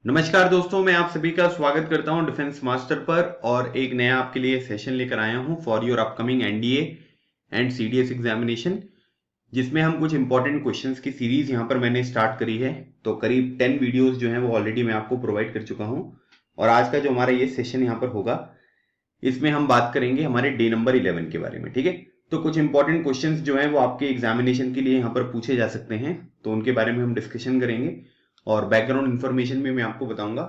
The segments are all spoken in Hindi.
नमस्कार दोस्तों, मैं आप सभी का स्वागत करता हूं डिफेंस मास्टर पर और एक नया आपके लिए सेशन लेकर आया हूं for your upcoming NDA and CDS examination, जिसमें हम कुछ इंपॉर्टेंट क्वेश्चंस की सीरीज यहां पर मैंने स्टार्ट करी है। तो करीब 10 वीडियोस जो हैं वो ऑलरेडी मैं आपको प्रोवाइड कर चुका हूं और आज का जो हमारा ये सेशन यहां पर होगा, इसमें हम बात करेंगे हमारे डे नंबर 11 के बारे में। ठीक है, तो कुछ इंपॉर्टेंट क्वेश्चंस जो हैं वो आपके एग्जामिनेशन के लिए यहाँ पर पूछे जा सकते हैं, तो उनके बारे में हम डिस्कशन करेंगे और बैकग्राउंड इन्फॉर्मेशन भी मैं आपको बताऊंगा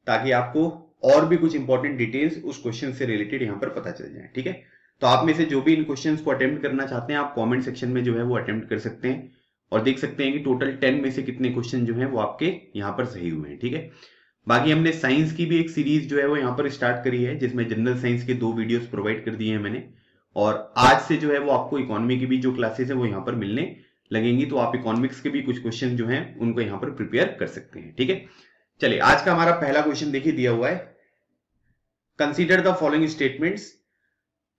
ताकि आपको और भी कुछ इंपॉर्टेंट डिटेल्स उस क्वेश्चन से रिलेटेड यहाँ पर पता चल जाए। ठीक है, तो आप में से जो भी इन क्वेश्चंस को अटेम्प्ट करना चाहते हैं, आप कमेंट सेक्शन में जो है वो अटेम्प्ट कर सकते हैं और देख सकते हैं कि टोटल 10 में से कितने क्वेश्चन जो हैं वो आपके यहाँ पर सही हुए हैं। ठीक है, बाकी हमने साइंस की भी एक सीरीज जो है वो यहाँ पर स्टार्ट करी है, जिसमें जनरल साइंस के 2 वीडियोस प्रोवाइड कर दिए हैं मैंने, और आज से जो है वो आपको इकोनॉमी की भी जो क्लासेस है वो यहाँ पर मिलने लगेंगी, तो आप इकोनॉमिक्स के भी कुछ क्वेश्चन जो हैं उनको यहाँ पर प्रिपेयर कर सकते हैं। ठीक है, चलिए आज का हमारा पहला क्वेश्चन देखिए दिया हुआ है, consider the following statements,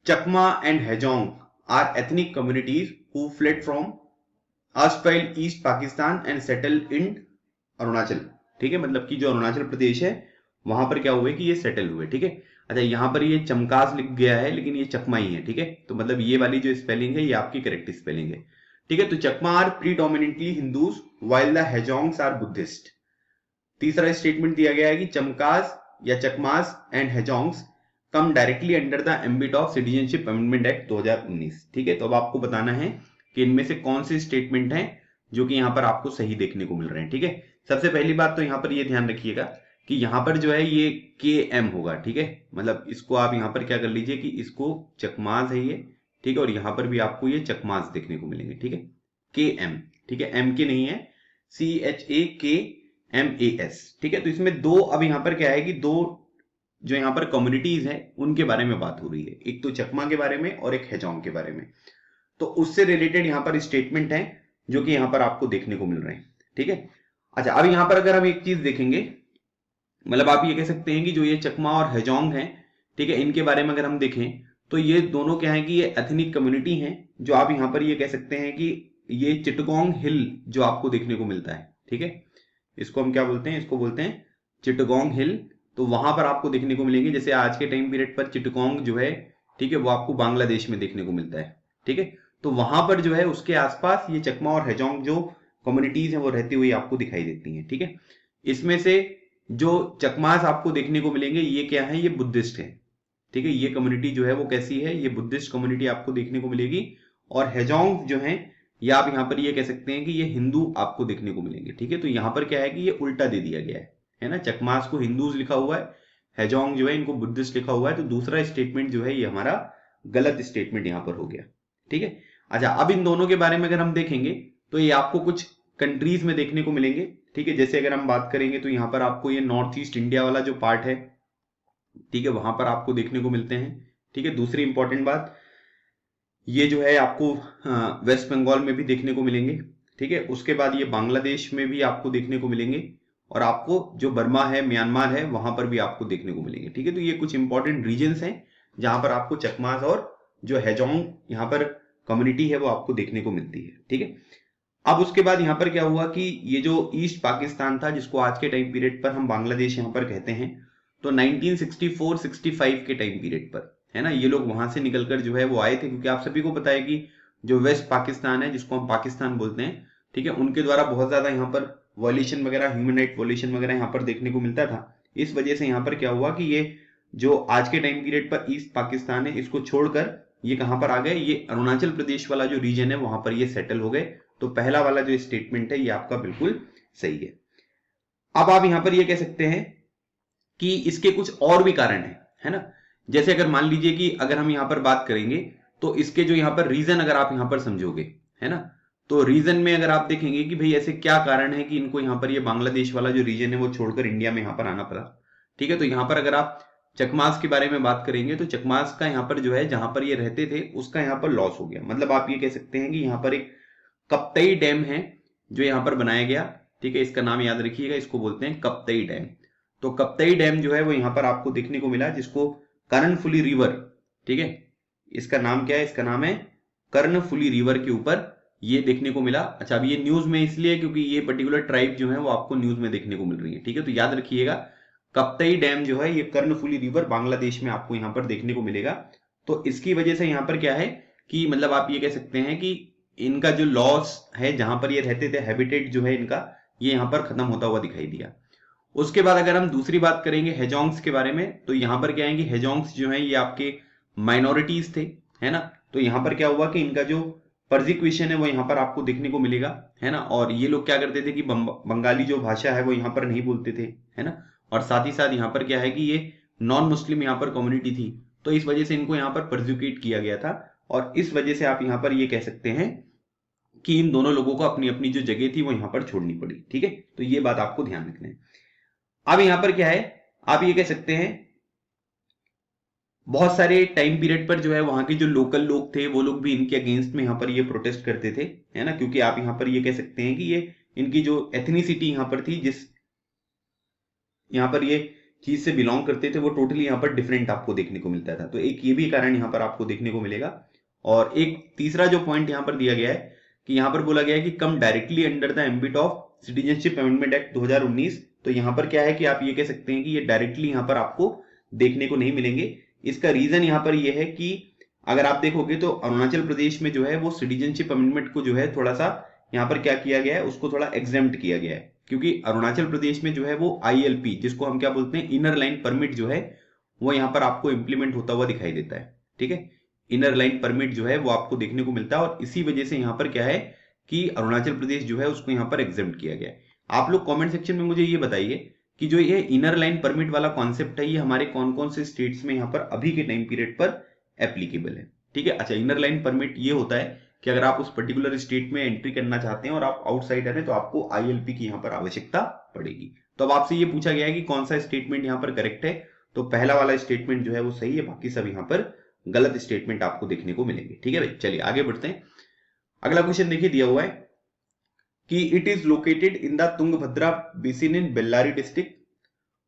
Chakma and Hajong are ethnic communities who fled from erstwhile east Pakistan and settled in Arunachal. ठीक है, मतलब कि जो अरुणाचल प्रदेश है वहां पर क्या हुए कि ये सेटल हुए। ठीक है, अच्छा यहाँ पर ये चमकाज लिख गया है लेकिन ये चकमा ही है। ठीक है, तो मतलब ये वाली जो स्पेलिंग है ये आपकी करेक्ट स्पेलिंग है। ठीक है, तो Chakma are predominantly Hindus while the Hajongs are Buddhist. तीसरा स्टेटमेंट दिया गया है कि चमकाज या Chakmas and Hajongs come directly under the ambit of citizenship amendment act 2019। ठीक है, तो अब आपको बताना है कि इनमें से कौन से स्टेटमेंट हैं जो कि यहां पर आपको सही देखने को मिल रहे हैं। ठीक है, सबसे पहली बात तो यहां पर ये ध्यान रखिएगा कि यहां पर जो है ये के एम होगा। ठीक है, मतलब इसको आप यहां पर क्या कर लीजिए कि इसको चकमाज है ये। ठीक है, और यहां पर भी आपको ये चकमाज देखने को मिलेंगे। ठीक है, के एम, ठीक है, एम के नहीं है, CHAKMAS। ठीक है, तो इसमें दो, अब यहां पर क्या है कि दो जो यहां पर कम्युनिटीज हैं उनके बारे में बात हो रही है, एक तो चकमा के बारे में और एक हेजोंग के बारे में, तो उससे रिलेटेड यहां पर स्टेटमेंट है जो कि यहां पर आपको देखने को मिल रहे हैं। ठीक है, अच्छा अब यहां पर अगर हम एक चीज देखेंगे, मतलब आप ये कह सकते हैं कि जो ये चकमा और हेजोंग हैं, ठीक है, इनके बारे में अगर हम देखें तो ये दोनों क्या है कि ये एथनिक कम्युनिटी हैं, जो आप यहां पर ये कह सकते हैं कि ये चिटगोंग हिल जो आपको देखने को मिलता है। ठीक है, इसको हम क्या बोलते हैं, इसको बोलते हैं चिटगोंग हिल। तो वहां पर आपको देखने को मिलेंगे, जैसे आज के टाइम पीरियड पर चिटगोंग जो है, ठीक है, वो आपको बांग्लादेश में देखने को मिलता है। ठीक है, तो वहां पर जो है उसके आसपास ये चकमा और हेजोंग जो कम्युनिटीज हैं वो रहती हुई आपको दिखाई देती हैं। ठीक है, इसमें से जो चकमास आपको देखने को मिलेंगे ये क्या है, ये बुद्धिस्ट है। ठीक है, ये कम्युनिटी जो है वो कैसी है, ये बुद्धिस्ट कम्युनिटी आपको देखने को मिलेगी। और हेजोंग जो है ये आप यहां पर ये कह सकते हैं कि ये हिंदू आपको देखने को मिलेंगे। ठीक है, तो यहां पर क्या है कि ये उल्टा दे दिया गया है ना, चकमास को हिंदूज लिखा हुआ है, हेजोंग जो है इनको बुद्धिस्ट लिखा हुआ है, तो दूसरा स्टेटमेंट जो है ये हमारा गलत स्टेटमेंट यहां पर हो गया। ठीक है, अच्छा अब इन दोनों के बारे में अगर हम देखेंगे तो ये आपको कुछ कंट्रीज में देखने को मिलेंगे। ठीक है, जैसे अगर हम बात करेंगे तो यहां पर आपको ये नॉर्थ ईस्ट इंडिया वाला जो पार्ट है, ठीक है, वहां पर आपको देखने को मिलते हैं। ठीक है, दूसरी इंपॉर्टेंट बात, ये जो है आपको वेस्ट बंगाल में भी देखने को मिलेंगे। ठीक है, उसके बाद ये बांग्लादेश में भी आपको देखने को मिलेंगे और आपको जो बर्मा है, म्यांमार है, वहां पर भी आपको देखने को मिलेंगे। ठीक है, तो ये कुछ इंपॉर्टेंट रीजन्स हैं जहां पर आपको चकमास और जो हेजोंग यहाँ पर कम्युनिटी है वो आपको देखने को मिलती है। ठीक है, अब उसके बाद यहां पर क्या हुआ कि ये जो ईस्ट पाकिस्तान था, जिसको आज के टाइम पीरियड पर हम बांग्लादेश यहां पर कहते हैं, तो 1964-65 के टाइम पीरियड पर है ना, ये लोग वहां से निकलकर जो है वो आए थे, क्योंकि आप सभी को पता है कि जो वेस्ट पाकिस्तान है, जिसको हम पाकिस्तान बोलते हैं, ठीक है, उनके द्वारा बहुत ज्यादा यहाँ पर वॉल्यूशन वगैरह, ह्यूमन राइट वॉल्यूशन वगैरह यहाँ पर देखने को मिलता था। इस वजह से यहाँ पर क्या हुआ कि ये जो आज के टाइम पीरियड पर ईस्ट पाकिस्तान है, इसको छोड़कर ये कहां पर आ गए, ये अरुणाचल प्रदेश वाला जो रीजन है वहां पर ये सेटल हो गए। तो पहला वाला जो स्टेटमेंट है ये आपका बिल्कुल सही है। अब आप यहां पर ये कह सकते हैं कि इसके कुछ और भी कारण है ना, जैसे अगर मान लीजिए कि अगर हम यहां पर बात करेंगे तो इसके जो यहां पर रीजन अगर आप यहां पर समझोगे, है ना, तो रीजन में अगर आप देखेंगे कि भाई ऐसे क्या कारण है कि इनको यहां पर ये बांग्लादेश वाला जो रीजन है वो छोड़कर इंडिया में यहां पर आना पड़ा। ठीक है, तो यहां पर अगर आप चकमास के बारे में बात करेंगे तो चकमास का यहां पर जो है जहां पर ये रहते थे उसका यहां पर लॉस हो गया, मतलब आप ये कह सकते हैं कि यहां पर एक कप्तई डैम है जो यहां पर बनाया गया। ठीक है, इसका नाम याद रखिएगा, इसको बोलते हैं कप्तई डैम। तो कप्तई डैम जो है वो यहां पर आपको देखने को मिला, जिसको कर्णफुली रिवर, ठीक है, इसका नाम क्या है, इसका नाम है कर्णफुली रिवर के ऊपर ये देखने को मिला। अच्छा, अब ये न्यूज में इसलिए क्योंकि ये पर्टिकुलर ट्राइब जो है वो आपको न्यूज में देखने को मिल रही है, ठीक है। तो याद रखिएगा, कप्तई डैम जो है ये कर्णफुली रिवर बांग्लादेश में आपको यहाँ पर देखने को मिलेगा। तो इसकी वजह से यहाँ पर क्या है कि मतलब आप ये कह सकते हैं कि इनका जो लॉस है, जहां पर ये रहते थे, हैबिटेट जो है इनका, ये यहाँ पर खत्म होता हुआ दिखाई दिया। उसके बाद अगर हम दूसरी बात करेंगे हेजोंग्स के बारे में, तो यहाँ पर क्या है कि हेजोंग्स जो है ये आपके माइनॉरिटीज थे, है ना। तो यहाँ पर क्या हुआ कि इनका जो परसिक्यूशन है वो यहाँ पर आपको देखने को मिलेगा, है ना। और ये लोग क्या करते थे कि बंगाली जो भाषा है वो यहाँ पर नहीं बोलते थे, है ना। और साथ ही साथ यहाँ पर क्या है कि ये नॉन मुस्लिम यहाँ पर कम्युनिटी थी, तो इस वजह से इनको यहाँ पर परसिक्यूट किया गया था। और इस वजह से आप यहाँ पर ये कह सकते हैं कि इन दोनों लोगों को अपनी अपनी जो जगह थी वो यहाँ पर छोड़नी पड़ी, ठीक है। तो ये बात आपको ध्यान रखना है। अब यहाँ पर क्या है, आप ये कह सकते हैं बहुत सारे टाइम पीरियड पर जो है वहां के जो लोकल लोग थे वो लोग भी इनके अगेंस्ट में यहाँ पर ये प्रोटेस्ट करते थे, है ना। क्योंकि आप यहाँ पर ये कह सकते हैं कि ये इनकी जो एथनिसिटी यहाँ पर थी, जिस यहाँ पर ये चीज से बिलोंग करते थे, वो टोटली यहाँ पर डिफरेंट आपको देखने को मिलता था। तो एक ये भी कारण यहाँ पर आपको देखने को मिलेगा। और एक तीसरा जो पॉइंट यहाँ पर दिया गया है कि यहाँ पर बोला गया है कि कम directly under the ambit of citizenship amendment act 2019। तो यहाँ पर क्या है कि आप ये कह सकते हैं कि ये डायरेक्टली यहाँ पर आपको देखने को नहीं मिलेंगे। इसका रीजन यहाँ पर यह है कि अगर आप देखोगे तो अरुणाचल प्रदेश में जो है वो सिटीजनशिप अमेंडमेंट को जो है थोड़ा सा यहाँ पर क्या किया गया है, उसको थोड़ा एग्जेम्प्ट किया गया है। क्योंकि अरुणाचल प्रदेश में जो है वो ILP, जिसको हम क्या बोलते हैं, इनर लाइन परमिट जो है वो यहाँ पर आपको इंप्लीमेंट होता हुआ दिखाई देता है, ठीक है। इनर लाइन परमिट जो है वो आपको देखने को मिलता है और इसी वजह से यहाँ पर क्या है कि अरुणाचल प्रदेश जो है उसको यहाँ पर एग्जेम्प्ट किया गया है। आप लोग कमेंट सेक्शन में मुझे ये बताइए कि जो ये इनर लाइन परमिट वाला कॉन्सेप्ट है ये हमारे कौन कौन से स्टेट्स में यहाँ पर अभी के टाइम पीरियड पर एप्लीकेबल है, ठीक है। अच्छा, इनर लाइन परमिट ये होता है कि अगर आप उस पर्टिकुलर स्टेट में एंट्री करना चाहते हैं और आप आउटसाइडर हैं तो आपको ILP की यहाँ पर आवश्यकता पड़ेगी। तो अब आपसे ये पूछा गया है कि कौन सा स्टेटमेंट यहाँ पर करेक्ट है, तो पहला वाला स्टेटमेंट जो है वो सही है, बाकी सब यहाँ पर गलत स्टेटमेंट आपको देखने को मिलेंगे, ठीक है भाई। चलिए आगे बढ़ते हैं। अगला क्वेश्चन देखिए, दिया हुआ है कि it is located in the Tungabhadra basin in Bellary district.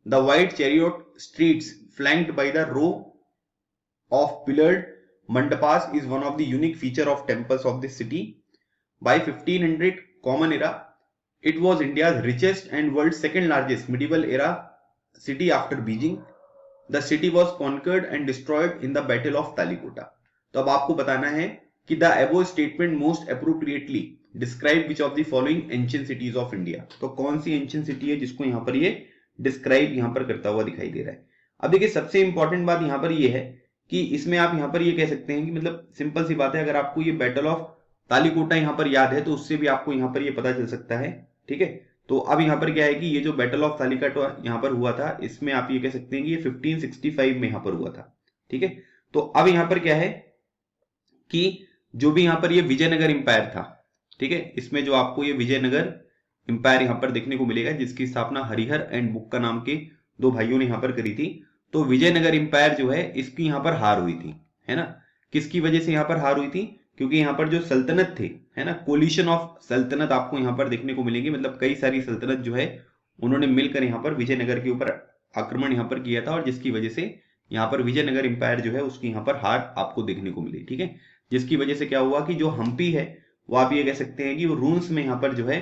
The white chariot streets flanked by the row of pillared mandapas is one of the unique feature of temples of this city. By 1500 common era, it was India's richest and world's second largest medieval era city after Beijing. The city was conquered and destroyed in the Battle of Talikota. तो अब आपको बताना है कि the above statement most appropriately describe which of the following ancient cities of India. तो कौन सी ancient city है जिसको यहाँ पर ये describe यहाँ पर करता हुआ दिखाई दे रहा है। अब देखिए, सबसे इंपॉर्टेंट बात यहाँ पर ये है कि इसमें आप यहाँ पर ये कह सकते हैं कि मतलब सिंपल सी बात है, अगर आपको ये बैटल ऑफ तालीकोटा यहाँ पर याद है तो उससे भी आपको यहाँ पर ये पता चल सकता है, ठीक है। तो अब यहाँ पर क्या है कि ये जो बैटल ऑफ तालीकोटा यहाँ पर हुआ था, इसमें आप ये कह सकते हैं कि ये 1565 में यहाँ पर हुआ था, ठीक है। तो अब यहाँ पर क्या है कि जो भी यहाँ पर ये विजयनगर इंपायर था, ठीक है, इसमें जो आपको ये विजयनगर इंपायर यहाँ पर देखने को मिलेगा, जिसकी स्थापना हरिहर एंड बुक्का नाम के दो भाइयों ने यहाँ पर करी थी। तो विजयनगर इंपायर जो है इसकी यहाँ पर हार हुई थी, है ना। किसकी वजह से यहाँ पर हार हुई थी? क्योंकि यहाँ पर जो सल्तनत थे, है ना, कोलिशन ऑफ सल्तनत आपको यहाँ पर देखने को मिलेंगे। मतलब कई सारी सल्तनत जो है उन्होंने मिलकर यहाँ पर विजयनगर के ऊपर आक्रमण यहाँ पर किया था और जिसकी वजह से यहाँ पर विजयनगर इंपायर जो है उसकी यहाँ पर हार आपको देखने को मिली, ठीक है। जिसकी वजह से क्या हुआ कि जो हम्पी है वो आप ये कह सकते हैं कि वो रून्स में यहाँ पर जो है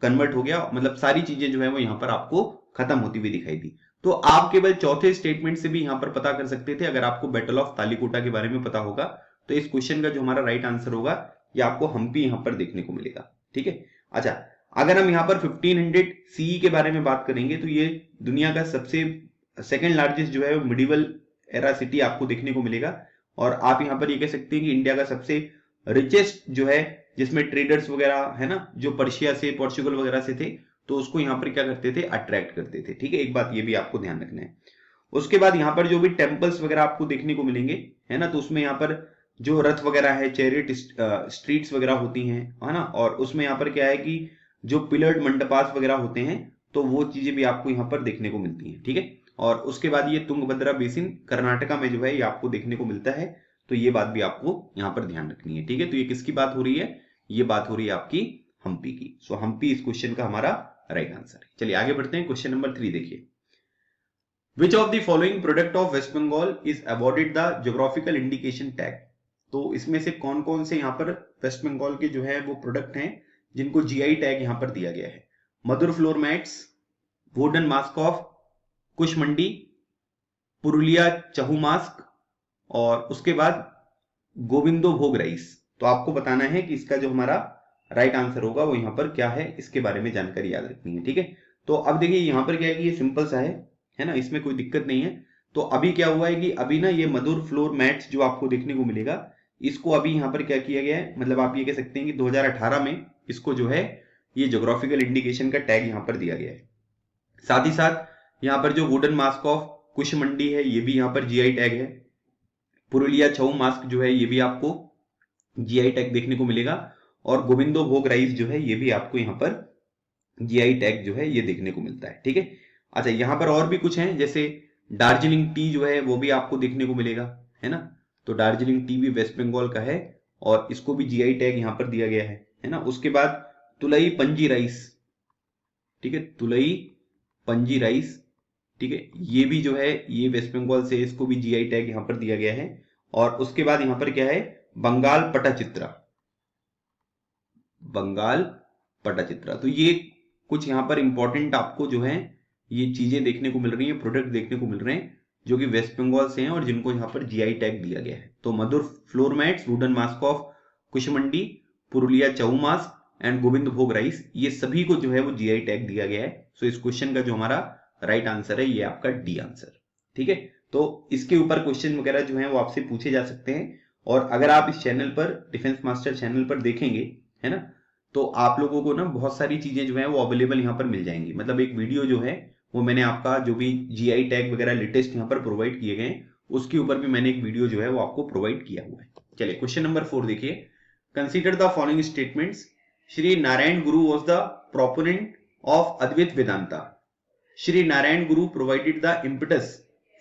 कन्वर्ट हो गया। मतलब सारी चीजें जो है वो यहाँ पर आपको खत्म होती हुई दिखाई दी। तो आप केवल चौथे स्टेटमेंट से भी यहां पर पता कर सकते थे। अगर आपको बैटल ऑफ तालीकोटा के बारे में पता होगा तो इस क्वेश्चन का जो हमारा राइट आंसर होगा ये आपको हम्पी यहां पर देखने को मिलेगा, ठीक है। अच्छा, अगर हम यहां पर 1500 CE के बारे में बात करेंगे तो ये दुनिया का सबसे सेकेंड लार्जेस्ट जो है मिडिवल एरा सिटी आपको देखने को मिलेगा। और आप यहां पर ये कह सकते हैं कि इंडिया का सबसे रिचेस्ट जो है, जिसमें ट्रेडर्स वगैरह है ना, जो पर्शिया से, पोर्चुगल वगैरह से थे, तो उसको यहाँ पर क्या करते थे, अट्रैक्ट करते थे, ठीक है। एक बात ये भी आपको ध्यान रखना है। उसके बाद यहाँ पर जो भी टेम्पल्स वगैरह आपको देखने को मिलेंगे, है ना, तो उसमें यहाँ पर जो रथ वगैरह है, चैरियट स्ट्रीट्स वगैरह होती हैं, है ना। और उसमें यहाँ पर क्या है कि जो पिलर्ड मंडपास वगैरह होते हैं, तो वो चीजें भी आपको यहाँ पर देखने को मिलती हैं, ठीक है। और उसके बाद ये तुंगभद्रा बेसिन कर्नाटका में जो है ये आपको देखने को मिलता है। तो ये बात भी आपको यहाँ पर ध्यान रखनी है, ठीक है। तो ये किसकी बात हो रही है? ये बात हो रही है आपकी हम्पी की। सो हम्पी इस क्वेश्चन का हमारा राइट आंसर है। चलिए आगे बढ़ते हैं। क्वेश्चन नंबर 3 देखिए, which of the following product of West Bengal is awarded the geographical indication tag. तो इसमें से कौन कौन से यहाँ पर वेस्ट बंगाल के जो है वो प्रोडक्ट हैं जिनको जीआई टैग यहाँ पर दिया गया है? Madhur floor mats, wooden mask of Kushmandi, Purulia Chhau mask, और उसके बाद गोविंदो भोग राइस। तो आपको बताना है कि इसका जो हमारा राइट आंसर होगा वो यहाँ पर क्या है, इसके बारे में जानकारी याद रखनी है। ठीक है, तो अब देखिए यहाँ पर क्या है कि ये सिंपल सा है ना, इसमें कोई दिक्कत नहीं है। तो अभी क्या हुआ है कि अभी ना ये मधुर फ्लोर मैट्स जो आपको देखने को मिलेगा, इसको अभी यहाँ पर क्या किया गया है, मतलब आप ये कह सकते हैं कि 2018 में इसको जो है ये ज्योग्राफिकल इंडिकेशन का टैग यहाँ पर दिया गया है। साथ ही साथ यहाँ पर जो वुडन मास्क ऑफ कुशमंडी है ये भी यहाँ पर जीआई टैग है। पुरुलिया छऊ मास्क जो है ये भी आपको जीआई टैग देखने को मिलेगा, और गोविंदो भोग राइस जो है ये भी आपको यहाँ पर जीआई टैग जो है ये देखने को मिलता है। ठीक है, अच्छा यहाँ पर और भी कुछ हैं, जैसे दार्जिलिंग टी जो है वो भी आपको देखने को मिलेगा, है ना। तो दार्जिलिंग टी भी वेस्ट बंगाल का है और इसको भी जीआई टैग यहाँ पर दिया गया है ना। उसके बाद तुलई पंजी राइस, ठीक है, तुलई पंजी राइस, ठीक है, ये भी जो है ये वेस्ट बंगाल से, इसको भी जीआई टैग यहाँ पर दिया गया है। और उसके बाद यहाँ पर क्या है, बंगाल पटाचित्रा, बंगाल पटाचित्रा। तो ये कुछ यहाँ पर इंपॉर्टेंट आपको जो है ये चीजें देखने को मिल रही हैं, प्रोडक्ट देखने को मिल रहे हैं जो कि वेस्ट बंगाल से हैं और जिनको यहाँ पर जीआई टैग दिया गया है। तो Madhur floor mats, wooden mask of Kushmandi, Purulia Chhau mask and Gobindobhog rice, ये सभी को जो है वो जीआई टैग दिया गया है। सो इस क्वेश्चन का जो हमारा राइट आंसर है ये आपका डी आंसर। ठीक है, तो इसके ऊपर क्वेश्चन वगैरह जो है वो आपसे पूछे जा सकते हैं। और अगर आप इस चैनल पर, डिफेंस मास्टर चैनल पर देखेंगे, है ना, तो आप लोगों को ना बहुत सारी चीजें जो है वो अवेलेबल यहाँ पर मिल जाएंगी। मतलब एक वीडियो जो है वो मैंने आपका जो भी जीआई टैग वगैरह लेटेस्ट यहाँ पर प्रोवाइड किए गए उसके ऊपर भी मैंने एक वीडियो जो है वो आपको प्रोवाइड किया हुआ है। चलिए क्वेश्चन नंबर 4 देखिए, consider the following statements. Shri Narayan Guru was the proponent of Advaita Vedanta. Shri Narayan Guru provided the impetus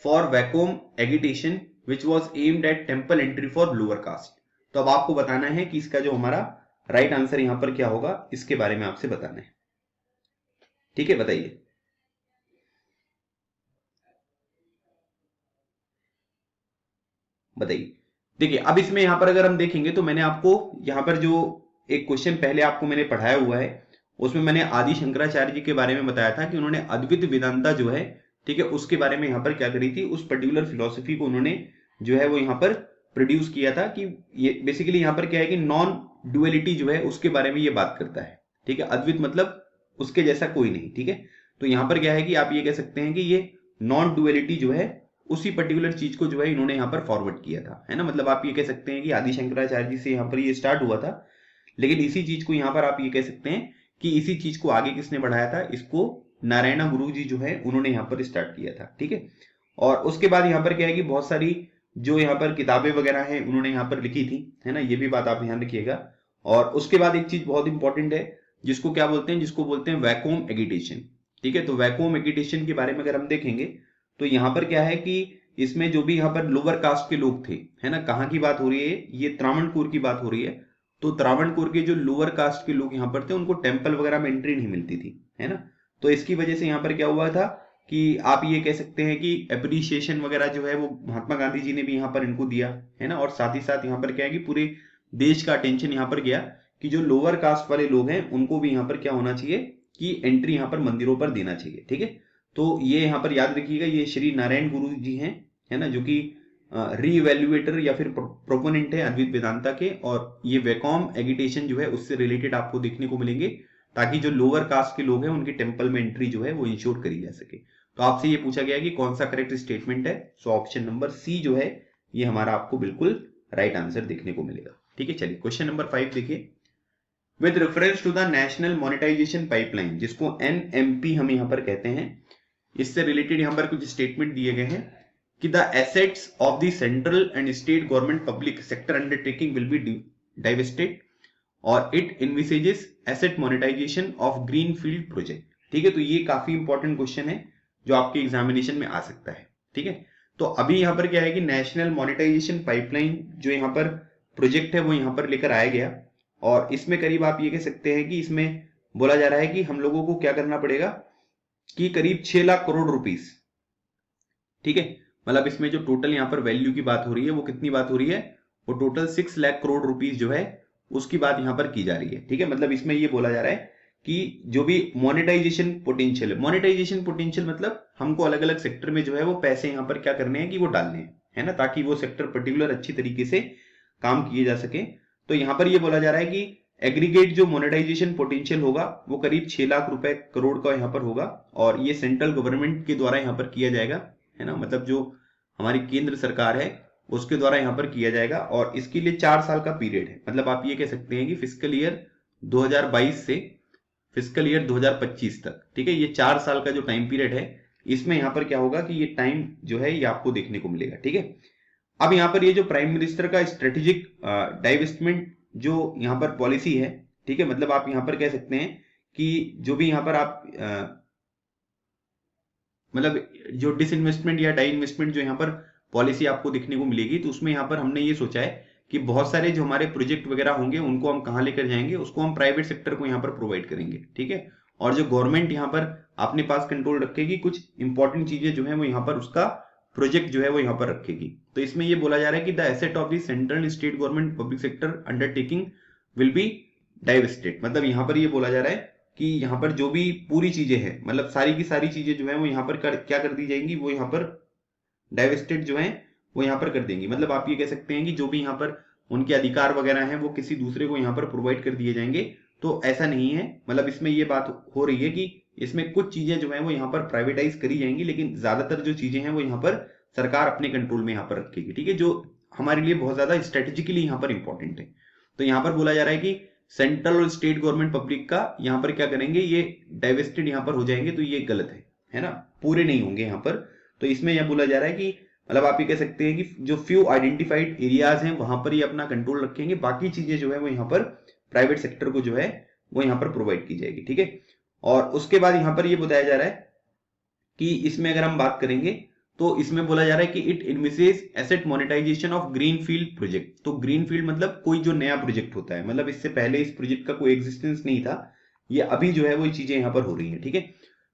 for Vaikom agitation which was aimed at temple entry for lower caste. तो अब आपको बताना है कि इसका जो हमारा राइट आंसर यहां पर क्या होगा, इसके बारे में आपसे बताना है। ठीक है, बताइए। बताइए। देखिए अब इसमें यहां पर अगर हम देखेंगे तो मैंने आपको यहां पर जो एक क्वेश्चन पहले आपको मैंने पढ़ाया हुआ है उसमें मैंने आदि शंकराचार्य जी के बारे में बताया था कि उन्होंने अद्वैत वेदांता जो है, ठीक है, उसके बारे में यहां पर क्या करी थी, उस पर्टिकुलर फिलॉसफी को उन्होंने जो है वो यहां पर प्रोड्यूस किया था कि ये बेसिकली यहां पर क्या है कि नॉन डुअलिटी जो है उसके बारे में ये बात करता है। ठीक है, अद्वैत मतलब उसके जैसा कोई नहीं। ठीक है, तो यहां पर क्या है कि आप ये कह सकते हैं कि ये नॉन डुअलिटी जो है उसी पर्टिकुलर चीज को जो है इन्होंने यहाँ पर फॉरवर्ड किया था, है ना। मतलब आप ये कह सकते हैं कि आदि शंकराचार्य जी से यहाँ पर ये स्टार्ट हुआ था, लेकिन इसी चीज को यहाँ पर आप ये कह सकते हैं कि इसी चीज को आगे किसने बढ़ाया था, इसको नारायण गुरु जी जो है उन्होंने यहाँ पर स्टार्ट किया था। ठीक है, और उसके बाद यहाँ पर क्या है कि बहुत सारी जो यहाँ पर किताबें वगैरह हैं उन्होंने यहाँ पर लिखी थी, है ना, ये भी बात आप ध्यान रखिएगा। और उसके बाद एक चीज बहुत इंपॉर्टेंट है जिसको क्या बोलते हैं, जिसको बोलते हैं वैकोम एगिटेशन। ठीक है, तो वैकोम एगिटेशन के बारे में अगर हम देखेंगे तो यहाँ पर क्या है कि इसमें जो भी यहाँ पर लोअर कास्ट के लोग थे, है ना, कहाँ की बात हो रही है, ये त्रावणकोर की बात हो रही है। तो त्रावणकोर के जो लोअर कास्ट के लोग यहाँ पर थे उनको टेम्पल वगैरह में एंट्री नहीं मिलती थी, है ना। तो इसकी वजह से यहाँ पर क्या हुआ था कि आप ये कह सकते हैं कि एप्रिसिएशन वगैरह जो है वो महात्मा गांधी जी ने भी यहाँ पर इनको दिया, है ना। और साथ ही साथ यहाँ पर क्या है कि पूरे देश का अटेंशन यहाँ पर गया कि जो लोअर कास्ट वाले लोग हैं उनको भी यहाँ पर क्या होना चाहिए कि एंट्री यहाँ पर मंदिरों पर देना चाहिए। ठीक है, तो ये यहाँ पर याद रखिएगा, ये श्री नारायण गुरु जी हैं, है ना, जो कि रीइवैल्यूएटर या फिर प्रोपोनेंट है अद्वैत वेदांता के। और ये वैकोम एगिटेशन जो है उससे रिलेटेड आपको देखने को मिलेंगे ताकि जो लोअर कास्ट के लोग हैं उनकी टेम्पल में एंट्री जो है वो इंश्योर करी जा सके। तो आपसे ये पूछा गया कि कौन सा करेक्ट स्टेटमेंट है, सो ऑप्शन नंबर सी जो है ये हमारा आपको बिल्कुल राइट आंसर देखने को मिलेगा। ठीक है, चलिए क्वेश्चन नंबर 5 देखिए, with reference to the national monetisation pipeline, जिसको एनएमपी हम यहाँ पर कहते हैं, इससे रिलेटेड यहाँ पर कुछ स्टेटमेंट दिए गए हैं कि the assets of the central and state government public sector undertaking will be divested और it envisages asset monetisation of green field project. ठीक है, तो ये काफी इंपॉर्टेंट क्वेश्चन है जो आपके एग्जामिनेशन में आ सकता है। ठीक है, तो अभी यहाँ पर क्या है कि नेशनल मोनेटाइजेशन पाइपलाइन जो यहाँ पर प्रोजेक्ट है वो यहाँ पर लेकर आया गया और इसमें करीब आप ये कह सकते हैं कि इसमें बोला जा रहा है कि हम लोगों को क्या करना पड़ेगा कि करीब 6 लाख करोड़ रुपीस, ठीक है, मतलब इसमें जो टोटल यहाँ पर वैल्यू की बात हो रही है वो कितनी बात हो रही है, वो टोटल 6 लाख करोड़ रुपीस जो है उसकी बात यहाँ पर की जा रही है। ठीक है, मतलब इसमें ये बोला जा रहा है कि जो भी मोनेटाइजेशन पोटेंशियल है, मोनेटाइजेशन पोटेंशियल मतलब हमको अलग अलग सेक्टर में जो है वो पैसे यहाँ पर क्या करने हैं कि वो डालने हैं, है ना, ताकि वो सेक्टर पर्टिकुलर अच्छी तरीके से काम किए जा सके। तो यहाँ पर ये बोला जा रहा है कि एग्रीगेट जो मोनेटाइजेशन पोटेंशियल होगा वो करीब 6 लाख रुपए करोड़ का यहाँ पर होगा, और ये सेंट्रल गवर्नमेंट के द्वारा यहाँ पर किया जाएगा, है ना, मतलब जो हमारी केंद्र सरकार है उसके द्वारा यहाँ पर किया जाएगा। और इसके लिए 4 साल का पीरियड है, मतलब आप ये कह सकते हैं कि फिस्कल ईयर 2022 से फिस्कल ईयर 2025 तक। ठीक है, ये 4 साल का जो टाइम पीरियड है, इसमें यहाँ पर क्या होगा कि ये टाइम जो है ये आपको देखने को मिलेगा। ठीक है, अब यहाँ पर ये जो प्राइम मिनिस्टर का स्ट्रेटेजिक डाइवेस्टमेंट जो यहाँ पर पॉलिसी है, ठीक है, मतलब आप यहाँ पर कह सकते हैं कि जो भी यहाँ पर आप मतलब जो डिसइन्वेस्टमेंट या डाई इन्वेस्टमेंट जो यहाँ पर पॉलिसी आपको देखने को मिलेगी, तो उसमें यहाँ पर हमने ये सोचा है कि बहुत सारे जो हमारे प्रोजेक्ट वगैरह होंगे उनको हम कहाँ लेकर जाएंगे, उसको हम प्राइवेट सेक्टर को यहाँ पर प्रोवाइड करेंगे। ठीक है, और जो गवर्नमेंट यहाँ पर अपने पास कंट्रोल रखेगी, कुछ इंपॉर्टेंट चीजें जो है वो यहाँ पर उसका प्रोजेक्ट जो है वो यहाँ पर रखेगी। तो इसमें ये बोला जा रहा है कि the asset of the central state government public sector undertaking will be divested, मतलब यहाँ पर ये बोला जा रहा है कि यहाँ पर जो भी पूरी चीजें हैं, मतलब सारी की सारी चीजें जो है वो यहाँ पर क्या कर दी जाएंगी, वो यहाँ पर डाइवेस्टेड जो है वो यहाँ पर कर देंगी। मतलब आप ये कह सकते हैं कि जो भी यहाँ पर उनके अधिकार वगैरह हैं वो किसी दूसरे को यहाँ पर प्रोवाइड कर दिए जाएंगे। तो ऐसा नहीं है, मतलब इसमें ये बात हो रही है कि इसमें कुछ चीजें जो है वो यहाँ पर प्राइवेटाइज करी जाएंगी, लेकिन ज्यादातर जो चीजें हैं वो यहाँ पर सरकार अपने कंट्रोल में यहाँ पर रखेगी। ठीक है, जो हमारे लिए बहुत ज्यादा स्ट्रेटेजिकली यहाँ पर इंपॉर्टेंट है। तो यहाँ पर बोला जा रहा है कि सेंट्रल और स्टेट गवर्नमेंट पब्लिक का यहाँ पर क्या करेंगे, ये डाइवेस्टेड यहाँ पर हो जाएंगे, तो ये गलत है ना, पूरे नहीं होंगे यहाँ पर। तो इसमें यह बोला जा रहा है कि मतलब आप ये कह सकते हैं कि जो फ्यू आइडेंटिफाइड एरियाज हैं वहां पर ये अपना कंट्रोल रखेंगे, बाकी चीजें जो है वो यहाँ पर प्राइवेट सेक्टर को जो है वो यहाँ पर प्रोवाइड की जाएगी। ठीक है, और उसके बाद यहाँ पर ये बताया जा रहा है कि इसमें अगर हम बात करेंगे तो इसमें बोला जा रहा है कि it envisages asset monetisation of green field project. तो ग्रीन फील्ड मतलब कोई जो नया प्रोजेक्ट होता है, मतलब इससे पहले इस प्रोजेक्ट का कोई एग्जिस्टेंस नहीं था, ये अभी जो है वो चीजें यहाँ पर हो रही है। ठीक है,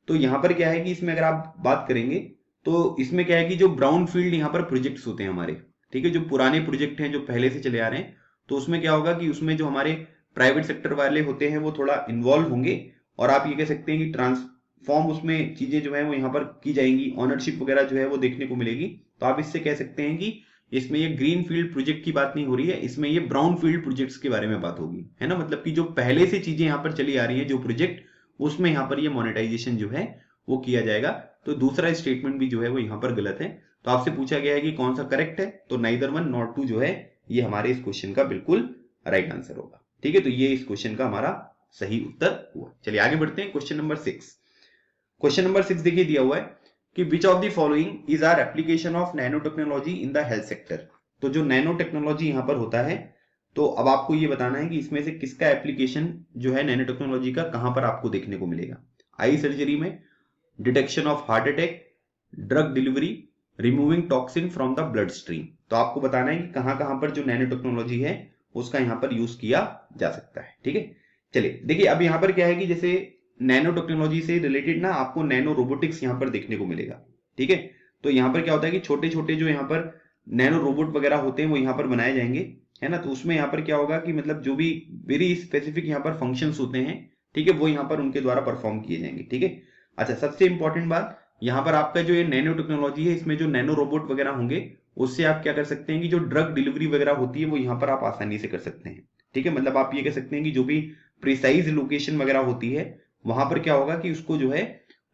तो यहाँ पर क्या है कि इसमें अगर आप बात करेंगे तो इसमें क्या है कि जो ब्राउन फील्ड यहाँ पर प्रोजेक्ट्स होते हैं हमारे, ठीक है, जो पुराने प्रोजेक्ट हैं जो पहले से चले आ रहे हैं, तो उसमें क्या होगा कि उसमें जो हमारे प्राइवेट सेक्टर वाले होते हैं वो थोड़ा इन्वॉल्व होंगे, और आप ये कह सकते हैं कि ट्रांसफॉर्म उसमें चीजें जो है वो यहाँ पर की जाएंगी, ऑनरशिप वगैरह जो है वो देखने को मिलेगी। तो आप इससे कह सकते हैं कि इसमें ये ग्रीन फील्ड प्रोजेक्ट की बात नहीं हो रही है, इसमें ये ब्राउन फील्ड प्रोजेक्ट्स के बारे में बात होगी, है ना, मतलब कि जो पहले से चीजें यहाँ पर चली आ रही है जो प्रोजेक्ट, उसमें यहाँ पर ये मोनेटाइजेशन जो है वो किया जाएगा। तो दूसरा स्टेटमेंट भी जो है वो यहाँ पर गलत है। तो आपसे पूछा गया है कि कौन सा करेक्ट है, तो नाइदर वन नॉट टू जो है ये हमारे इस क्वेश्चन का बिल्कुल राइट आंसर होगा। ठीक है, तो ये इस क्वेश्चन का हमारा सही उत्तर हुआ। चलिए आगे बढ़ते हैं, क्वेश्चन नंबर 6। क्वेश्चन नंबर 6 देखिए दिया हुआ है कि which of the following is are application of nanotechnology in the health sector. तो जो नैनो टेक्नोलॉजी यहाँ पर होता है, तो अब आपको ये बताना है कि इसमें से किसका एप्लीकेशन जो है नैनो टेक्नोलॉजी का कहां पर आपको देखने को मिलेगा। आई सर्जरी में, detection of heart attack, drug delivery, removing toxin from the blood stream. तो आपको बताना है कि कहां कहां पर जो नैनो टेक्नोलॉजी है उसका यहां पर यूज किया जा सकता है। ठीक है, चलिए देखिए अब यहां पर क्या है कि जैसे नैनो टेक्नोलॉजी से रिलेटेड ना आपको नैनो रोबोटिक्स यहां पर देखने को मिलेगा। ठीक है, तो यहां पर क्या होता है कि छोटे छोटे जो यहां पर नैनो रोबोट वगैरह होते हैं वो यहां पर बनाए जाएंगे, है ना। तो उसमें यहां पर क्या होगा कि मतलब जो भी वेरी स्पेसिफिक यहां पर फंक्शंस होते हैं, ठीक है, वो यहां पर उनके द्वारा परफॉर्म किए जाएंगे। ठीक है, अच्छा सबसे इंपॉर्टेंट बात यहाँ पर आपका जो ये नैनो टेक्नोलॉजी है, इसमें जो नैनो रोबोट वगैरह होंगे उससे आप क्या कर सकते हैं कि जो ड्रग डिलीवरी वगैरह होती है वो यहाँ पर आप आसानी से कर सकते हैं। ठीक है, मतलब आप ये कह सकते हैं कि जो भी प्रिसाइज लोकेशन वगैरह होती है वहां पर क्या होगा कि उसको जो है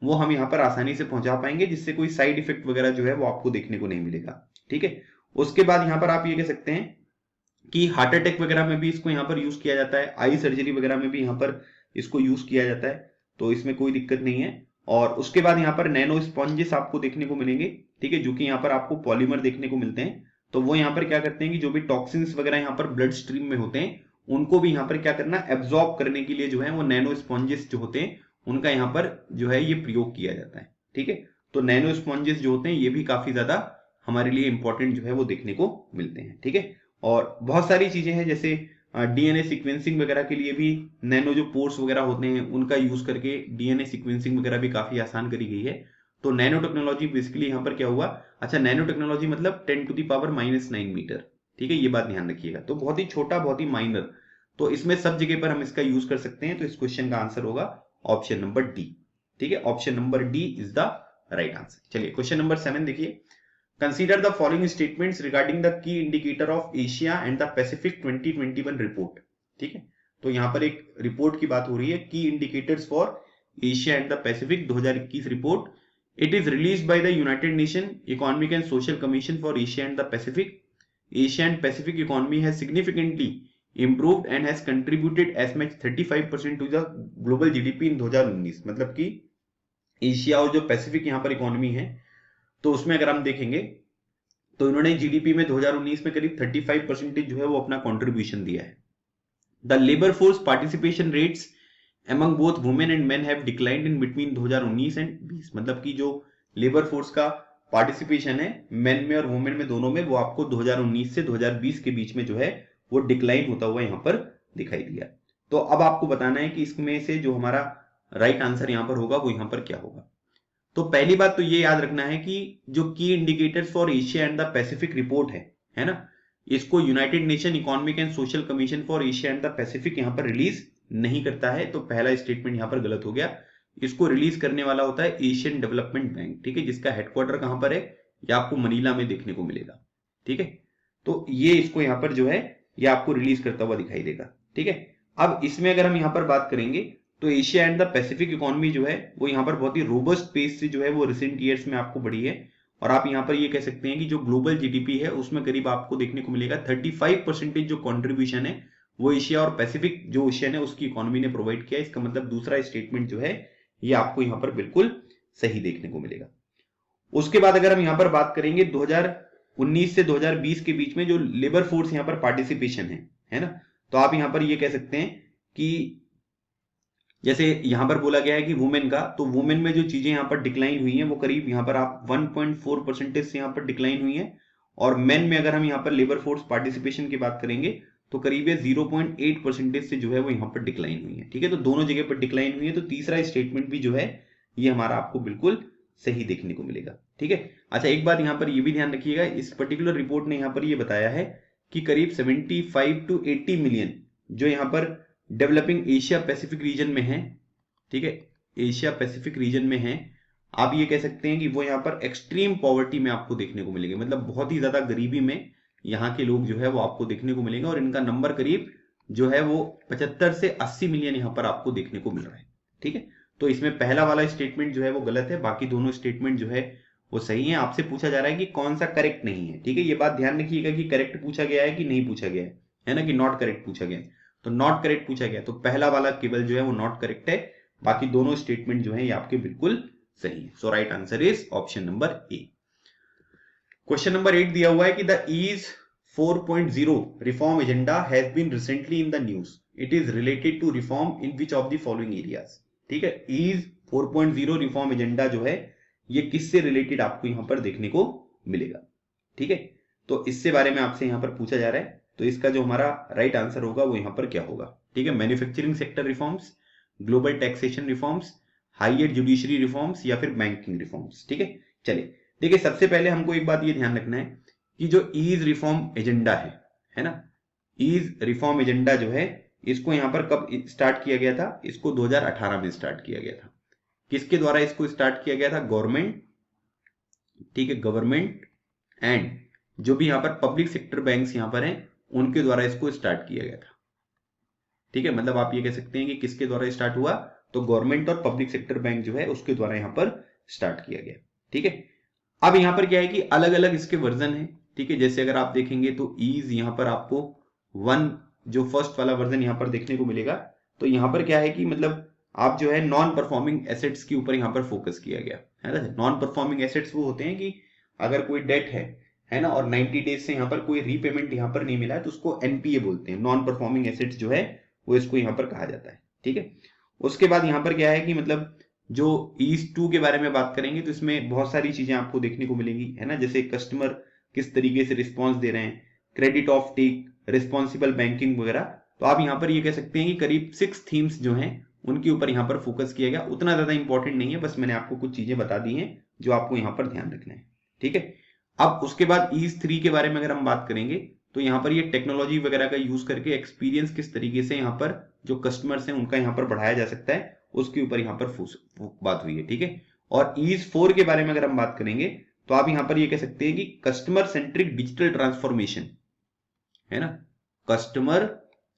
वो हम यहाँ पर आसानी से पहुंचा पाएंगे, जिससे कोई साइड इफेक्ट वगैरह जो है वो आपको देखने को नहीं मिलेगा। ठीक है, उसके बाद यहाँ पर आप ये कह सकते हैं कि हार्ट अटैक वगैरह में भी इसको यहाँ पर यूज किया जाता है, आई सर्जरी वगैरह में भी यहाँ पर इसको यूज किया जाता है, तो इसमें कोई दिक्कत नहीं है। और उसके बाद यहाँ पर नैनो स्पॉन्जेस आपको देखने को मिलेंगे, ठीक है, जो कि यहाँ पर आपको पॉलीमर देखने को मिलते हैं। तो वो यहाँ पर क्या करते हैं कि जो भी टॉक्सिन्स वगैरह यहाँ पर ब्लड स्ट्रीम में होते हैं उनको भी यहाँ पर क्या करना, एब्जॉर्ब करने के लिए जो है वो नैनो स्पॉन्जेस जो होते हैं उनका यहाँ पर जो है ये प्रयोग किया जाता है। ठीक है, तो नैनो स्पॉन्जेस जो होते हैं ये भी काफी ज्यादा हमारे लिए इंपॉर्टेंट जो है वो देखने को मिलते हैं। ठीक है, और बहुत सारी चीजें हैं जैसे डीएनए सीक्वेंसिंग वगैरह के लिए भी नैनो जो पोर्स वगैरह होते हैं उनका यूज करके डीएनए सीक्वेंसिंग वगैरह भी काफी आसान करी गई है। तो नैनो टेक्नोलॉजी बेसिकली यहाँ पर क्या हुआ, अच्छा नैनो टेक्नोलॉजी मतलब 10⁻⁹ मीटर, ठीक है, ये बात ध्यान रखिएगा। तो बहुत ही छोटा, बहुत ही माइनर, तो इसमें सब जगह पर हम इसका यूज कर सकते हैं। तो इस क्वेश्चन का आंसर होगा ऑप्शन नंबर डी। ठीक है, option number D is the right answer. चलिए क्वेश्चन नंबर 7 देखिए, consider the following statements regarding the key indicator of Asia and the Pacific 2021 report. ठीक है, तो यहां पर एक रिपोर्ट की बात हो रही है, की indicators for Asia and the Pacific 2021 report. It is released by the United nation economic and social commission for Asia and the Pacific. Asia and Pacific economy has significantly improved and has contributed as much 35% to the global GDP in 2019। मतलब कि एशिया और जो पैसिफिक यहां पर इकोनॉमी है, तो उसमें अगर हम देखेंगे तो इन्होंने जीडीपी में 2019 में करीब 35% जो है वो अपना कंट्रीब्यूशन दिया है। The labour force participation rates among both women and men have declined in between 2019 and 20। मतलब कि जो लेबर फोर्स का पार्टिसिपेशन है मेन में और वुमेन में दोनों में, वो आपको 2019 से 2020 के बीच में जो है वो डिक्लाइन होता हुआ यहां पर दिखाई दिया। तो अब आपको बताना है कि इसमें से जो हमारा राइट आंसर यहां पर होगा वो यहां पर क्या होगा। तो पहली बात तो ये याद रखना है कि जो की indicators for Asia and the Pacific report है ना, इसको United nation economic and social commission for Asia and the Pacific यहां पर रिलीज नहीं करता है। तो पहला स्टेटमेंट यहां पर गलत हो गया। इसको रिलीज करने वाला होता है एशियन डेवलपमेंट बैंक। ठीक है, जिसका हेडक्वार्टर कहां पर है, ये आपको मनीला में देखने को मिलेगा। ठीक है, तो ये इसको यहां पर जो है ये आपको रिलीज करता हुआ दिखाई देगा। ठीक है, अब इसमें अगर हम यहां पर बात करेंगे तो Asia and the Pacific economy जो है वो यहां पर बहुत ही रोबस्ट पेस से जो है वो रिसेंट ईयर्स में आपको बढ़ी है। और आप यहां पर ये कह सकते हैं कि जो ग्लोबल जीडीपी है उसमें करीब आपको देखने को मिलेगा 35% जो कॉन्ट्रीब्यूशन है वो एशिया और पैसिफिक जो ओशियन है उसकी इकोनॉमी ने प्रोवाइड किया। इसका मतलब दूसरा स्टेटमेंट जो है ये आपको यहां पर बिल्कुल सही देखने को मिलेगा। उसके बाद अगर हम यहां पर बात करेंगे 2019 से 2020 के बीच में जो लेबर फोर्स यहां पर पार्टिसिपेशन है ना, तो आप यहां पर ये कह सकते हैं कि जैसे यहां पर बोला गया है कि वुमेन का, तो वुमेन में जो चीजें यहां पर डिक्लाइन हुई हैं वो करीब यहां पर आप 1.4% से यहां पर डिक्लाइन हुई है। और मेन में अगर हम यहां पर लेबर फोर्स पार्टिसिपेशन की बात करेंगे तो करीब 0.8% से जो है वो यहां पर डिक्लाइन हुई है। ठीक है, तो दोनों जगह पर डिक्लाइन हुई है। तो तीसरा स्टेटमेंट भी जो है ये हमारा आपको बिल्कुल सही देखने को मिलेगा। ठीक है, अच्छा एक बात यहां पर ये भी ध्यान रखिएगा, इस पर्टिकुलर रिपोर्ट ने यहां पर ये बताया है कि करीब 75 to 80 मिलियन जो यहां पर डेवलपिंग एशिया पैसिफिक रीजन में है, ठीक है, एशिया पैसिफिक रीजन में है, आप ये कह सकते हैं कि वो यहां पर एक्सट्रीम पॉवर्टी में आपको देखने को मिलेंगे। मतलब बहुत ही ज्यादा गरीबी में यहाँ के लोग जो है वो आपको देखने को मिलेंगे। और इनका नंबर करीब जो है वो 75 से 80 मिलियन यहाँ पर आपको देखने को मिल रहा है। ठीक है, तो इसमें पहला वाला स्टेटमेंट जो है वो गलत है, बाकी दोनों स्टेटमेंट जो है वो सही है। आपसे पूछा जा रहा है कि कौन सा करेक्ट नहीं है। ठीक है, ये बात ध्यान रखिएगा कि करेक्ट पूछा गया है कि नहीं पूछा गया है ना, कि नॉट करेक्ट पूछा गया है। तो नॉट करेक्ट पूछा गया तो पहला वाला केवल जो है वो नॉट करेक्ट है, बाकी दोनों स्टेटमेंट जो है ये आपके बिल्कुल सही है। So right answer is option number A. Question number 8 दिया हुआ है कि the ease 4.0 reform agenda has been recently in the news. It is related to reform in which of the following areas? ठीक है, ease 4.0 reform agenda जो है ये किससे रिलेटेड आपको यहां पर देखने को मिलेगा। ठीक है, तो इससे बारे में आपसे यहां पर पूछा जा रहा है। तो इसका जो हमारा राइट आंसर होगा वो यहां पर क्या होगा। ठीक है, manufacturing sector reforms, global taxation reforms, higher judiciary reforms या फिर बैंकिंग रिफॉर्म्स। ठीक है, चलिए देखिए, सबसे पहले हमको एक बात ये ध्यान रखना है कि जो ईज रिफॉर्म एजेंडा है ना, ईज रिफॉर्म एजेंडा जो है इसको यहां पर कब स्टार्ट किया गया था, इसको 2018 में स्टार्ट किया गया था। किसके द्वारा इसको स्टार्ट किया गया था, गवर्नमेंट, ठीक है, गवर्नमेंट एंड जो भी यहां पर पब्लिक सेक्टर बैंक्स यहां पर हैं उनके द्वारा इसको स्टार्ट किया गया था। ठीक है, मतलब आप ये कह सकते हैं कि किसके द्वारा स्टार्ट हुआ, तो गवर्नमेंट और पब्लिक सेक्टर बैंक जो है उसके द्वारा यहां पर स्टार्ट किया गया। ठीक है, अब यहां पर क्या है कि अलग अलग इसके वर्जन है। ठीक है, जैसे अगर आप देखेंगे तो ईज यहां पर आपको 1 जो फर्स्ट वाला वर्जन यहां पर देखने को मिलेगा। तो यहां पर क्या है कि मतलब आप जो है नॉन परफॉर्मिंग एसेट्स के ऊपर यहां पर फोकस किया गया है ना। नॉन परफॉर्मिंग एसेट्स वो होते हैं कि अगर कोई डेट है ना, और 90 डेज से यहां पर कोई रीपेमेंट यहां पर नहीं मिला है तो उसको एनपीए बोलते हैं, नॉन परफॉर्मिंग एसेट्स जो है वो इसको यहां पर कहा जाता है। ठीक है, उसके बाद यहां पर क्या है कि मतलब जो ईज 2 के बारे में बात करेंगे तो इसमें बहुत सारी चीजें आपको देखने को मिलेंगी, है ना, जैसे कस्टमर किस तरीके से रिस्पॉन्स दे रहे हैं, credit offtake, responsible banking वगैरह। तो आप यहां पर ये कह सकते हैं कि करीब 6 थीम्स जो हैं उनके ऊपर यहां पर फोकस किया गया। उतना ज्यादा इंपॉर्टेंट नहीं है, बस मैंने आपको कुछ चीजें बता दी हैं जो आपको यहां पर ध्यान रखना है। ठीक है, अब उसके बाद ईज 3 के बारे में अगर हम बात करेंगे तो यहाँ पर ये टेक्नोलॉजी वगैरह का यूज करके एक्सपीरियंस किस तरीके से यहाँ पर जो कस्टमर्स हैं उनका यहाँ पर बढ़ाया जा सकता है, उसके ऊपर यहाँ पर बात हुई है, ठीक है। और ईज 4 के बारे में अगर हम बात करेंगे तो आप यहाँ पर ये कह सकते हैं कि कस्टमर सेंट्रिक डिजिटल ट्रांसफॉर्मेशन, है ना, कस्टमर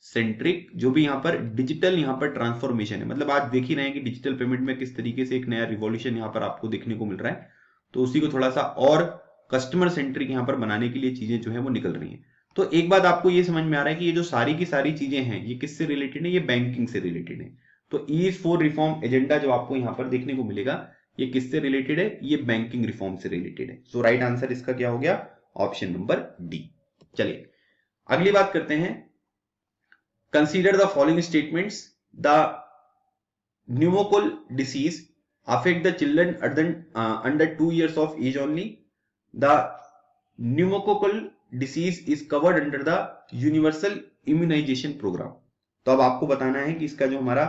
सेंट्रिक जो भी यहाँ पर डिजिटल यहाँ पर ट्रांसफॉर्मेशन है, मतलब आज देख ही रहे हैं कि डिजिटल पेमेंट में किस तरीके से एक नया रिवॉल्यूशन यहाँ पर आपको देखने को मिल रहा है, तो उसी को थोड़ा सा और कस्टमर सेंट्रिक यहाँ पर बनाने के लिए चीजें जो है वो निकल रही हैं। तो एक बात आपको ये समझ में आ रहा है कि ये जो सारी की सारी चीजें हैं ये किससे रिलेटेड है, ये बैंकिंग से रिलेटेड है। तो ईज 4 रिफॉर्म एजेंडा जो आपको यहाँ पर देखने को मिलेगा ये किससे रिलेटेड है, ये बैंकिंग रिफॉर्म से रिलेटेड है। सो राइट आंसर इसका क्या हो गया, ऑप्शन नंबर डी। चलिए अगली बात करते हैं, consider the following statements, the pneumococcal disease affect the children under 2 years of age only. The pneumococcal disease is covered under the universal immunization program. तो अब आपको बताना है कि इसका जो हमारा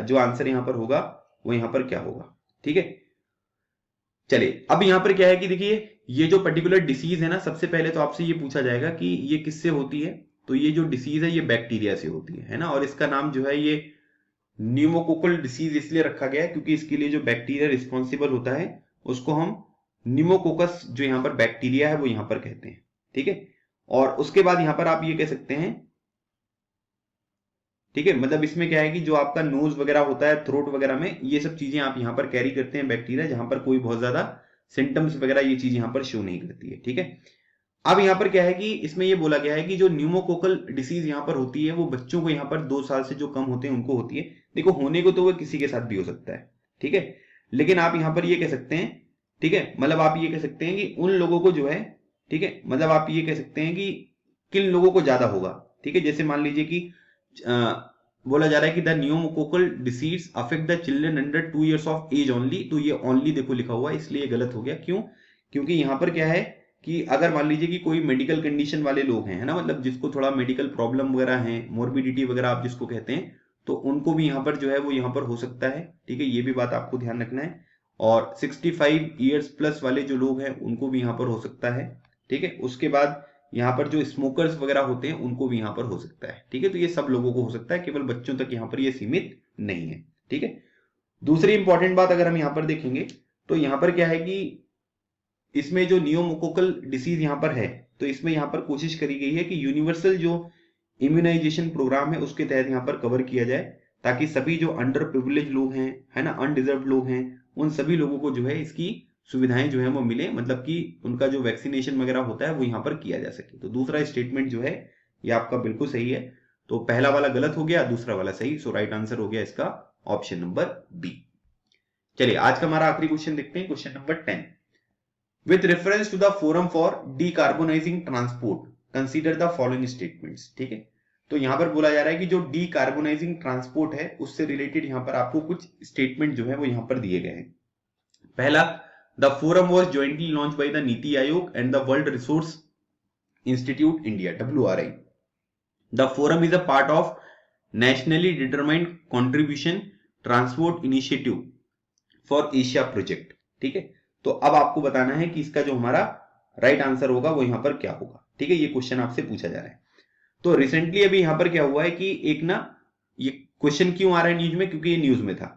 जो आंसर यहां पर होगा वो यहां पर क्या होगा, ठीक है। चलिए अब यहां पर क्या है कि देखिए ये जो पर्टिकुलर डिसीज है ना, सबसे पहले तो आपसे ये पूछा जाएगा कि ये किससे होती है, तो ये जो डिसीज है ये बैक्टीरिया से होती है ना, और इसका नाम जो है ये न्यूमोकोकल डिसीज इसलिए रखा गया है क्योंकि इसके लिए जो बैक्टीरिया रिस्पॉन्सिबल होता है उसको हम न्यूमोकोकस जो यहां पर बैक्टीरिया है वो यहां पर कहते हैं, ठीक है। और उसके बाद यहां पर आप ये कह सकते हैं, ठीक है, मतलब इसमें क्या है कि जो आपका नोज वगैरह होता है, थ्रोट वगैरह में ये सब चीजें आप यहां पर कैरी करते हैं बैक्टीरिया, जहां पर कोई बहुत ज्यादा सिम्टम्स वगैरह ये चीज यहां पर शो नहीं करती है, ठीक है। अब यहां पर क्या है कि इसमें ये बोला गया है कि जो न्यूमोकोकल डिसीज यहां पर होती है वो बच्चों को यहां पर 2 साल से जो कम होते हैं उनको होती है। देखो होने को तो वो किसी के साथ भी हो सकता है, ठीक है, लेकिन आप यहां पर ये कह सकते हैं, ठीक है, मतलब आप ये कह सकते हैं कि उन लोगों को जो है, ठीक है, मतलब आप ये कह सकते हैं कि किन लोगों को ज्यादा होगा, ठीक है। जैसे मान लीजिए कि बोला जा रहा है कि the pneumococcal disease affect the children under 2 years of age only, तो ये ओनली देखो लिखा हुआ है इसलिए गलत हो गया। क्यों, क्योंकि यहां पर क्या है कि अगर मान लीजिए कि कोई मेडिकल कंडीशन वाले लोग हैं, है ना, मतलब जिसको थोड़ा मेडिकल प्रॉब्लम वगैरह है, मोर्बिडिटी वगैरह आप जिसको कहते हैं, तो उनको भी यहाँ पर जो है वो यहाँ पर हो सकता है, ठीक है, ये भी बात आपको ध्यान रखना है। और 65 ईयर्स प्लस वाले जो लोग हैं उनको भी यहाँ पर हो सकता है, ठीक है। उसके बाद यहाँ पर जो स्मोकर्स वगैरह होते हैं उनको भी यहाँ पर हो सकता है, ठीक है। तो ये सब लोगों को हो सकता है, केवल बच्चों तक यहाँ पर ये सीमित नहीं है, ठीक है। दूसरी इंपॉर्टेंट बात अगर हम यहाँ पर देखेंगे तो यहाँ पर क्या है कि इसमें जो न्यूमोकोकल डिसीज यहाँ पर है, तो इसमें यहाँ पर कोशिश करी गई है कि यूनिवर्सल जो इम्यूनाइजेशन प्रोग्राम है उसके तहत यहाँ पर कवर किया जाए, ताकि सभी जो अंडर प्रिविलेज लोग हैं, है ना, अनडिजर्व लोग हैं, उन सभी लोगों को जो है इसकी सुविधाएं जो है वो मिले, मतलब कि उनका जो वैक्सीनेशन वगैरह होता है वो यहाँ पर किया जा सके। तो दूसरा स्टेटमेंट जो है ये आपका बिल्कुल सही है, तो पहला वाला गलत हो गया, दूसरा वाला सही। सो राइट आंसर हो गया इसका ऑप्शन नंबर बी। चलिए आज का हमारा आखिरी क्वेश्चन देखते हैं, question number 10। With reference to the forum for decarbonizing transport, consider the following statements, ठीक है। तो यहां पर बोला जा रहा है कि जो decarbonizing transport है उससे रिलेटेड यहां पर आपको कुछ स्टेटमेंट जो है वो यहां पर दिए गए हैं। पहला, the forum was jointly launched by the NITI Aayog and the World Resource Institute India, WRI. The forum is a part of nationally determined contribution transport initiative for Asia project, ठीक है। तो अब आपको बताना है कि इसका जो हमारा राइट आंसर होगा वो यहां पर क्या होगा, ठीक है। ये क्वेश्चन आपसे पूछा जा रहा है। तो रिसेंटली अभी यहां पर क्या हुआ है कि एक ना, ये क्वेश्चन क्यों आ रहा है न्यूज में, क्योंकि ये न्यूज में था।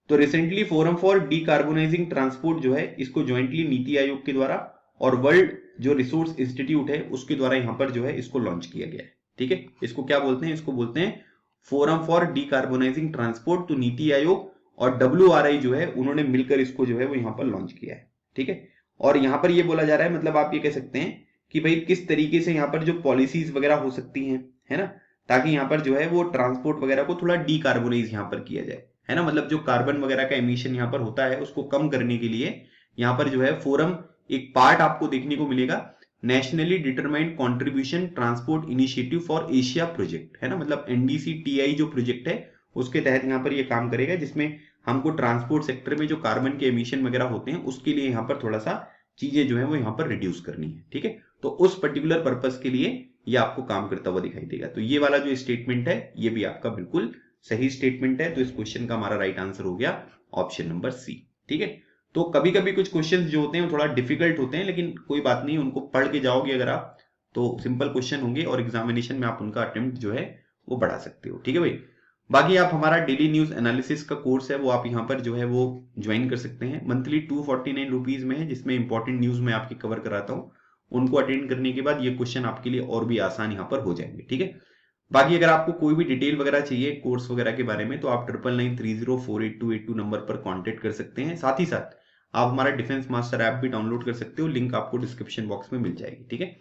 तो recently forum for decarbonising transport जो है इसको ज्वाइंटली नीति आयोग के द्वारा और वर्ल्ड जो रिसोर्स इंस्टीट्यूट है उसके द्वारा यहां पर जो है इसको लॉन्च किया गया है, ठीक है। इसको क्या बोलते हैं, इसको बोलते हैं फोरम फॉर डीकार्बोनाइजिंग ट्रांसपोर्ट। तो नीति आयोग और WRI जो है उन्होंने मिलकर इसको जो है वो यहां पर लॉन्च किया है, ठीक है। और यहां पर ये बोला जा रहा है, मतलब आप ये कह सकते हैं कि भाई किस तरीके से यहां पर जो पॉलिसीज वगैरह हो सकती हैं, है ना, ताकि यहां पर जो है वो ट्रांसपोर्ट वगैरह को थोड़ा डीकार्बोनाइज यहां पर किया जाए, है ना, मतलब जो कार्बन वगैरह का एमिशन यहां पर होता है उसको कम करने के लिए यहां पर जो है फोरम एक पार्ट आपको देखने को मिलेगा, nationally determined contribution transport initiative for Asia project, है ना, मतलब NDC-TI जो प्रोजेक्ट है उसके तहत यहां पर ये काम करेगा, जिसमें हमको ट्रांसपोर्ट सेक्टर में जो कार्बन के एमिशन वगैरह होते हैं उसके लिए यहाँ पर थोड़ा सा चीजें जो है वो यहाँ पर रिड्यूस करनी है, ठीक है। तो उस पर्टिकुलर पर्पस के लिए ये आपको काम करता हुआ दिखाई देगा। तो ये वाला जो स्टेटमेंट है ये भी आपका बिल्कुल सही स्टेटमेंट है। तो इस क्वेश्चन का हमारा राइट आंसर हो गया ऑप्शन नंबर सी, ठीक है। तो कभी कभी कुछ क्वेश्चन जो होते हैं वो थोड़ा डिफिकल्ट होते हैं, लेकिन कोई बात नहीं, उनको पढ़ के जाओगे अगर आप तो सिंपल क्वेश्चन होंगे और एग्जामिनेशन में आप उनका अटेम्प्ट जो है वो बढ़ा सकते हो। ठीक है भाई। बाकी आप हमारा डेली न्यूज एनालिसिस का कोर्स है वो आप यहाँ पर जो है वो ज्वाइन कर सकते हैं। मंथली 249 रुपीज में है, जिसमें इंपॉर्टेंट न्यूज में आपकी कवर कराता हूँ। उनको अटेंड करने के बाद ये क्वेश्चन आपके लिए और भी आसान यहाँ पर हो जाएंगे। ठीक है। बाकी अगर आपको कोई भी डिटेल वगैरह चाहिए कोर्स वगैरह के बारे में तो आप 9993048282 नंबर पर कांटेक्ट कर सकते हैं। साथ ही साथ आप हमारा डिफेंस मास्टर ऐप भी डाउनलोड कर सकते हो, लिंक आपको डिस्क्रिप्शन बॉक्स में मिल जाएगी। ठीक है।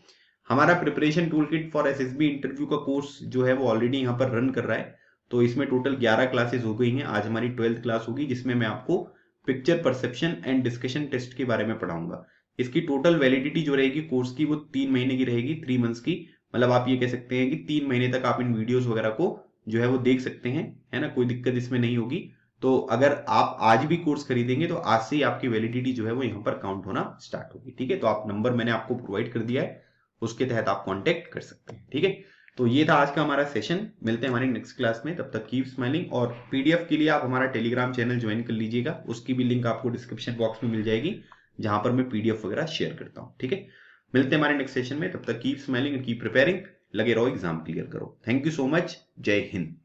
हमारा preparation tool kit for SSB interview का कोर्स जो है वो ऑलरेडी यहाँ पर रन कर रहा है। तो इसमें टोटल 11 क्लासेस हो गई हैं। आज हमारी 12th क्लास होगी, जिसमें मैं आपको picture perception and discussion test के बारे में पढ़ाऊंगा। इसकी टोटल वैलिडिटी जो रहेगी कोर्स की वो 3 महीने की रहेगी, 3 मंथ्स की। मतलब आप ये कह सकते हैं कि 3 महीने तक आप इन वीडियोस वगैरह को जो है वो देख सकते हैं, है ना, कोई दिक्कत इसमें नहीं होगी। तो अगर आप आज भी कोर्स खरीदेंगे तो आज से ही आपकी वैलिडिटी जो है वो यहाँ पर काउंट होना स्टार्ट होगी। ठीक है। तो आप नंबर मैंने आपको प्रोवाइड कर दिया है, उसके तहत आप कांटेक्ट कर सकते हैं। ठीक है। तो ये था आज का हमारा सेशन। मिलते हैं हमारी नेक्स्ट क्लास में, तब तक कीप स्माइलिंग। और पीडीएफ के लिए आप हमारा टेलीग्राम चैनल ज्वाइन कर लीजिएगा, उसकी भी लिंक आपको डिस्क्रिप्शन बॉक्स में मिल जाएगी, जहां पर मैं पीडीएफ वगैरह शेयर करता हूं। ठीक है। मिलते हैं हमारे नेक्स्ट सेशन में, तब तक keep smiling and keep preparing. लगे रहो, एग्जाम क्लियर करो। Thank you so much. जय हिंद।